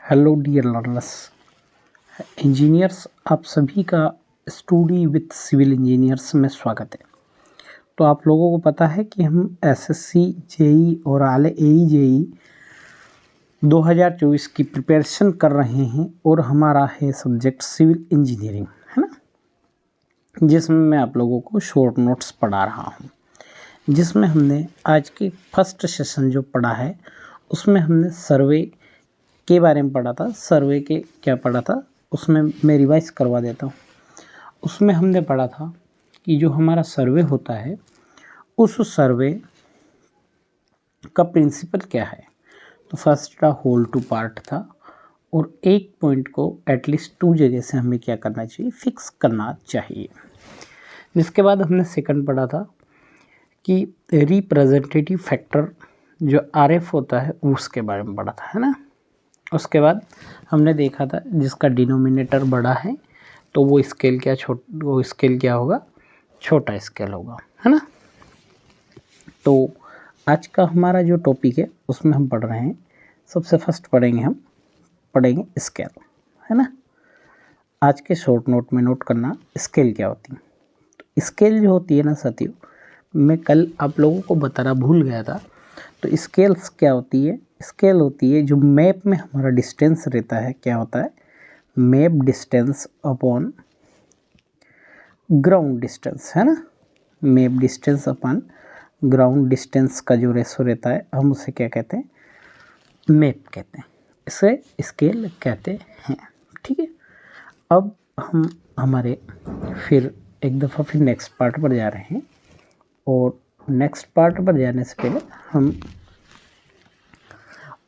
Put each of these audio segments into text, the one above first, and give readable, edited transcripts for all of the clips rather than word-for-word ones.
Hello dear learners, engineers, आप सभी का स्टडी विथ सिविल इंजीनियर्स में स्वागत है। तो आप लोगों को पता है कि हम एसएससी जेई और आले एई जेई 2024 की प्रिपरेशन कर रहे हैं और हमारा है सब्जेक्ट सिविल इंजीनियरिंग, है ना, जिसमें मैं आप लोगों को शॉर्ट नोट्स पढ़ा रहा हूँ। जिसमें हमने आज की फर्स्ट सेशन जो पढ़ा है उसमें हमने सर्वे के बारे में पढ़ा था। सर्वे के क्या पढ़ा था उसमें मैं रिवाइज करवा देता हूँ। उसमें हमने पढ़ा था कि जो हमारा सर्वे होता है उस सर्वे का प्रिंसिपल क्या है। तो फर्स्ट था होल टू पार्ट था और एक पॉइंट को एटलीस्ट 2 जगह से हमें क्या करना चाहिए, फिक्स करना चाहिए। जिसके बाद हमने सेकंड पढ़ा था कि रिप्रेजेंटेटिव फैक्टर जो आरएफ होता है उसके बारे में पढ़ा था, है ना। उसके बाद हमने देखा था जिसका डिनोमिनेटर बड़ा है तो वो स्केल क्या होगा, छोटा स्केल होगा, है ना। तो आज का हमारा जो टॉपिक है उसमें हम पढ़ रहे हैं, सबसे फर्स्ट पढ़ेंगे स्केल, है ना। आज के शॉर्ट नोट में नोट करना स्केल क्या होती है। तो स्केल जो होती है ना साथियों, मैं कल आप लोगों को बताना भूल गया था। तो स्केल्स क्या होती है, स्केल होती है जो मैप में हमारा डिस्टेंस रहता है, क्या होता है, map distance upon ground distance, है ना। Map distance upon ground distance का जो रेशो रहता है हम उसे क्या कहते हैं, मैप कहते हैं, इसे स्केल कहते हैं। ठीक है, अब हम हमारे फिर एक दफ़ा फिर नेक्स्ट पार्ट पर जा रहे हैं और नेक्स्ट पार्ट पर जाने से पहले हम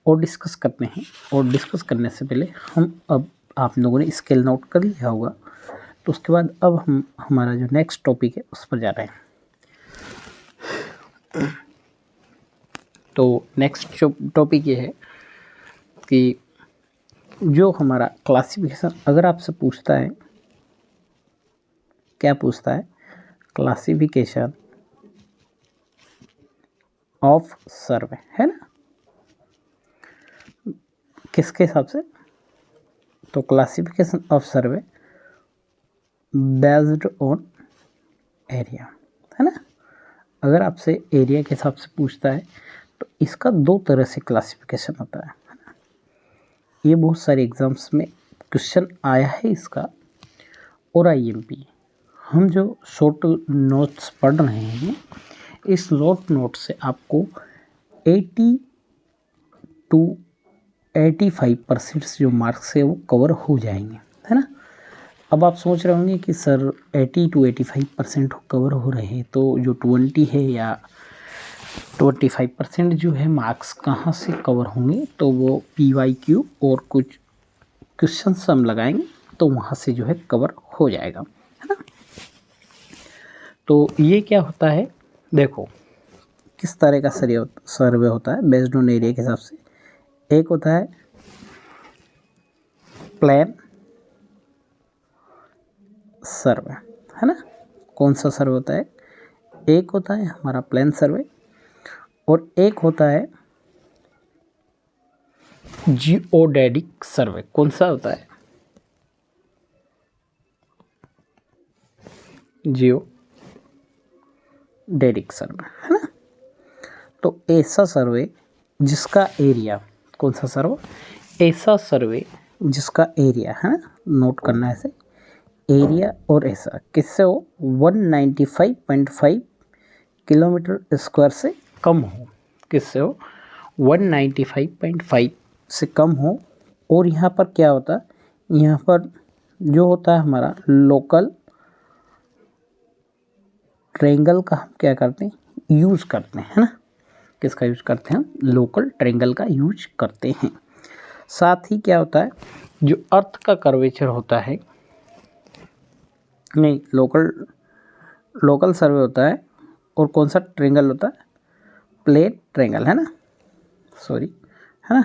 और डिस्कस करते हैं। और डिस्कस करने से पहले हम अब आप लोगों ने स्केल नोट कर लिया होगा, तो उसके बाद अब हम हमारा जो नेक्स्ट टॉपिक है उस पर जा रहे हैं। तो नेक्स्ट टॉपिक ये है कि जो हमारा क्लासिफिकेशन, अगर आपसे पूछता है, क्या पूछता है, क्लासिफिकेशन ऑफ सर्वे, है ना, किसके हिसाब से, तो classification of survey based on area, है ना। अगर आपसे एरिया के हिसाब से पूछता है तो इसका 2 तरह से क्लासिफिकेशन होता है ना। ये बहुत सारे एग्जाम्स में क्वेश्चन आया है इसका। और आईएमपी हम जो शॉर्ट नोट्स पढ़ रहे हैं, इस शॉर्ट नोट से आपको 80 to 85% जो मार्क्स है वो कवर हो जाएंगे, है ना। अब आप सोच रहे होंगे कि सर 80 to 85% कवर हो रहे हैं तो जो 20 है या 25% जो है मार्क्स कहाँ से कवर होंगे, तो वो PYQ और कुछ क्वेश्चन हम लगाएंगे तो वहाँ से जो है कवर हो जाएगा, है ना। तो ये क्या होता है, देखो किस तरह का सर्वे होता है बेस्ड ऑन एरिया के हिसाब से। एक होता है प्लान सर्वे, है ना। कौन सा सर्वे होता है, एक होता है हमारा प्लान सर्वे और एक होता है जियोडेटिक सर्वे। कौन सा होता है, जियोडेटिक सर्वे, है ना। तो ऐसा सर्वे जिसका एरिया, कौन सा सर्वे, ऐसा सर्वे जिसका एरिया, है ना, नोट करना है ऐसे, एरिया और ऐसा किससे हो, 195.5 किलोमीटर स्क्वायर से कम हो, किससे हो, 195.5 से कम हो। और यहाँ पर क्या होता है, यहाँ पर जो होता है हमारा लोकल ट्रायंगल का हम क्या करते हैं, यूज़ करते हैं, है ना। किसका यूज करते हैं, लोकल ट्रायंगल का यूज करते हैं। साथ ही क्या होता है, जो अर्थ का कर्वेचर होता है, नहीं, लोकल सर्वे होता है। और कौन सा ट्रायंगल होता है, प्लेन ट्रायंगल, है ना, सॉरी, है ना।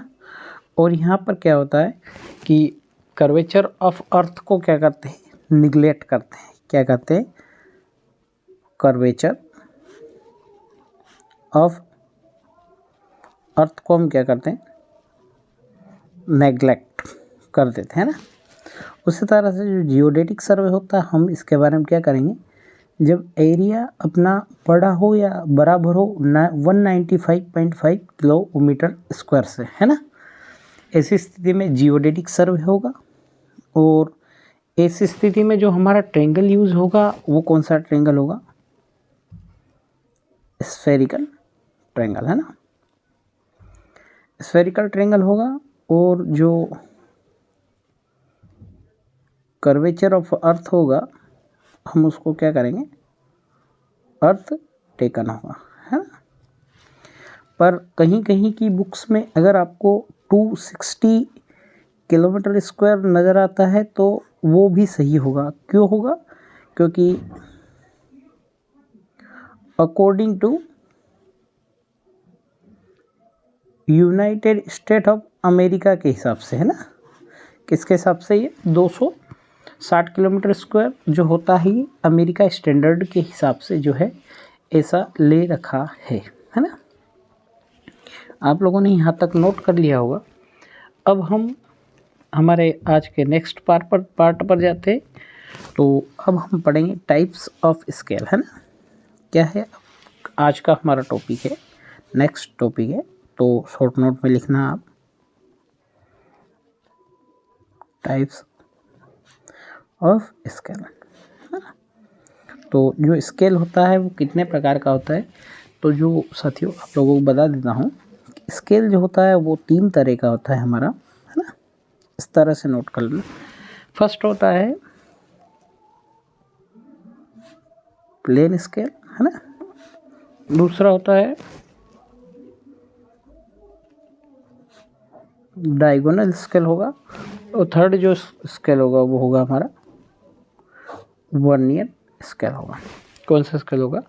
और यहाँ पर क्या होता है कि कर्वेचर ऑफ अर्थ को क्या करते हैं, निगलेक्ट करते हैं। क्या करते हैं, कर्वेचर ऑफ अर्थ को हम क्या करते हैं, नेग्लेक्ट कर देते हैं ना। उसी तरह से जो जियोडेटिक सर्वे होता है, हम इसके बारे में क्या करेंगे, जब एरिया अपना बड़ा हो या बराबर हो 195.5 किलोमीटर स्क्वायर से, है ना, ऐसी स्थिति में जियोडेटिक सर्वे होगा। और ऐसी स्थिति में जो हमारा ट्रायंगल यूज़ होगा वो कौन सा ट्रायंगल होगा, स्फेरिकल ट्रायंगल, है ना, स्फेरिकल ट्रायंगल होगा। और जो कर्वेचर ऑफ अर्थ होगा, हम उसको क्या करेंगे, अर्थ टेकन होगा, है ना। पर कहीं कहीं की बुक्स में अगर आपको 260 किलोमीटर स्क्वायर नज़र आता है तो वो भी सही होगा। क्यों होगा, क्योंकि according to United State of America के हिसाब से, है ना, किसके हिसाब से, ये 260 किलोमीटर स्क्वायर जो होता है ये अमेरिका स्टैंडर्ड के हिसाब से जो है ऐसा ले रखा है ना। आप लोगों ने यहाँ तक नोट कर लिया होगा। अब हम हमारे आज के नेक्स्ट पार्ट पर जाते हैं। तो अब हम पढ़ेंगे टाइप्स ऑफ स्केल, है ना। क्या है आज का हमारा टॉपिक है, नेक्स्ट टॉपिक है, तो शॉर्ट नोट में लिखना आप, टाइप्स ऑफ स्केल। तो जो स्केल होता है वो कितने प्रकार का होता है, तो जो साथियों आप लोगों को बता देता हूँ, स्केल जो होता है वो 3 तरह का होता है हमारा, है ना। इस तरह से नोट कर लेना। फर्स्ट होता है प्लेन स्केल, है ना। दूसरा होता है डायगोनल स्केल होगा। और थर्ड जो स्केल होगा वो होगा हमारा वर्नियर स्केल होगा। कौन सा स्केल होगा,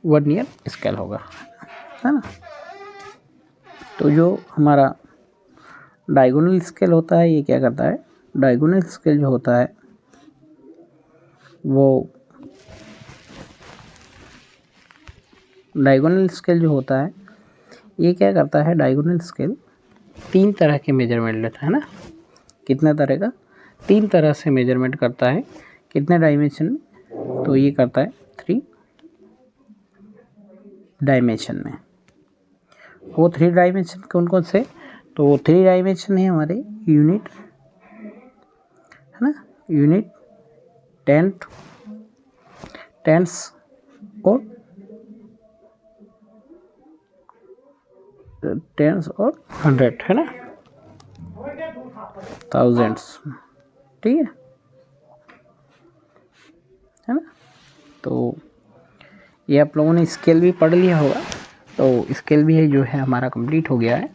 वर्नियर स्केल होगा, है ना। तो जो हमारा डायगोनल स्केल होता है ये क्या करता है, डायगोनल स्केल जो होता है वो डायगोनल स्केल जो होता है ये क्या करता है, डायगोनल स्केल 3 तरह के मेजरमेंट लेता है ना। कितने तरह का, 3 तरह से मेजरमेंट करता है। कितने डायमेंशन में, तो ये करता है 3 डायमेंशन में। वो 3 डायमेंशन कौन कौन से, तो वो 3 डायमेंशन है हमारे यूनिट, है ना, यूनिट, टेंस और हंड्रेड, है ना, थाउजेंड्स, ठीक है ना। तो ये आप लोगों ने स्केल भी पढ़ लिया होगा। तो स्केल भी है जो है हमारा कंप्लीट हो गया है।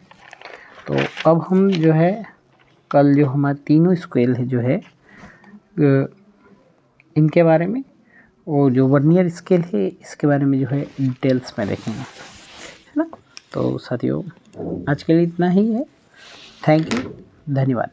तो अब हम जो है कल जो हमारे तीनों स्केल है जो है इनके बारे में, और जो वर्नियर स्केल है इसके बारे में जो है डिटेल्स में देखेंगे, है ना। तो साथियों आज के लिए इतना ही है। थैंक यू, धन्यवाद।